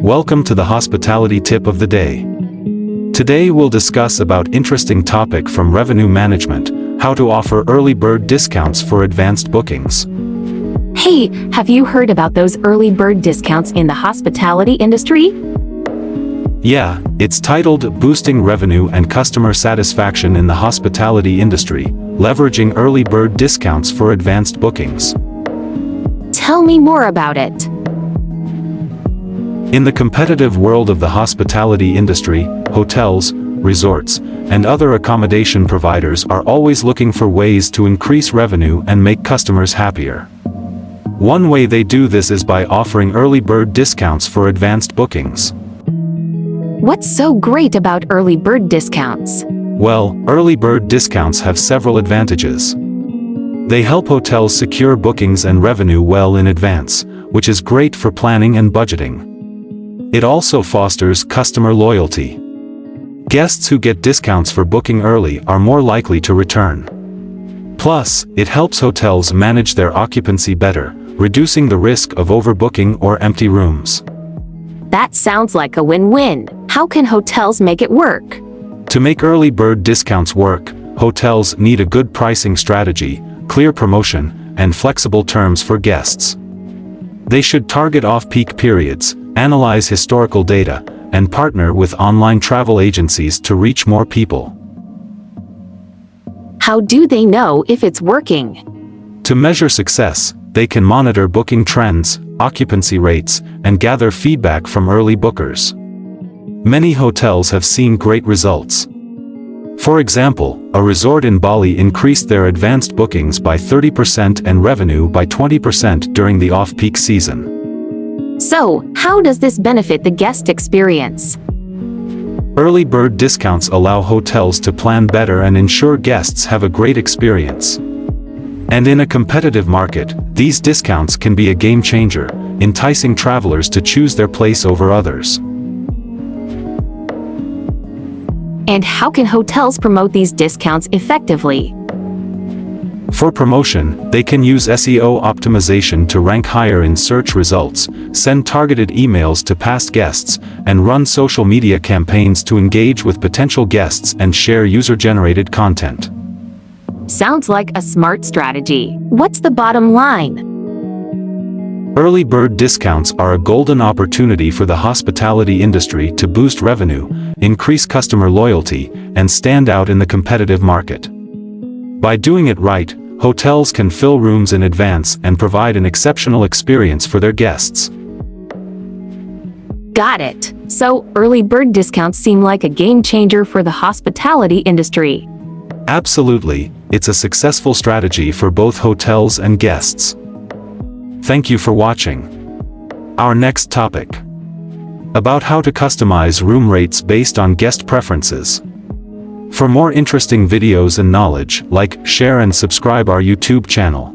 Welcome to the hospitality tip of the day. Today we'll discuss about interesting topic from revenue management, how to offer early bird discounts for advanced bookings. Hey, have you heard about those early bird discounts in the hospitality industry? Yeah, it's titled Boosting Revenue and Customer Satisfaction in the Hospitality Industry, Leveraging Early Bird Discounts for Advanced Bookings. Tell me more about it. In the competitive world of the hospitality industry, hotels, resorts, and other accommodation providers are always looking for ways to increase revenue and make customers happier. One way they do this is by offering early bird discounts for advanced bookings. What's so great about early bird discounts? Well, early bird discounts have several advantages. They help hotels secure bookings and revenue well in advance, which is great for planning and budgeting. It also fosters customer loyalty. Guests who get discounts for booking early are more likely to return. Plus, it helps hotels manage their occupancy better, reducing the risk of overbooking or empty rooms. That sounds like a win-win. How can hotels make it work? To make early bird discounts work, hotels need a good pricing strategy, clear promotion, and flexible terms for guests. They should target off-peak periods, analyze historical data, and partner with online travel agencies to reach more people. How do they know if it's working? To measure success, they can monitor booking trends, occupancy rates, and gather feedback from early bookers. Many hotels have seen great results. For example, a resort in Bali increased their advanced bookings by 30% and revenue by 20% during the off-peak season. So, how does this benefit the guest experience? Early bird discounts allow hotels to plan better and ensure guests have a great experience. And in a competitive market, these discounts can be a game changer, enticing travelers to choose their place over others. And how can hotels promote these discounts effectively? For promotion, they can use SEO optimization to rank higher in search results, send targeted emails to past guests, and run social media campaigns to engage with potential guests and share user-generated content. Sounds like a smart strategy. What's the bottom line? Early bird discounts are a golden opportunity for the hospitality industry to boost revenue, increase customer loyalty, and stand out in the competitive market. By doing it right, hotels can fill rooms in advance and provide an exceptional experience for their guests. Got it. So, early bird discounts seem like a game changer for the hospitality industry. Absolutely, it's a successful strategy for both hotels and guests. Thank you for watching. Our next topic. About how to customize room rates based on guest preferences. For more interesting videos and knowledge, like, share and subscribe our YouTube channel.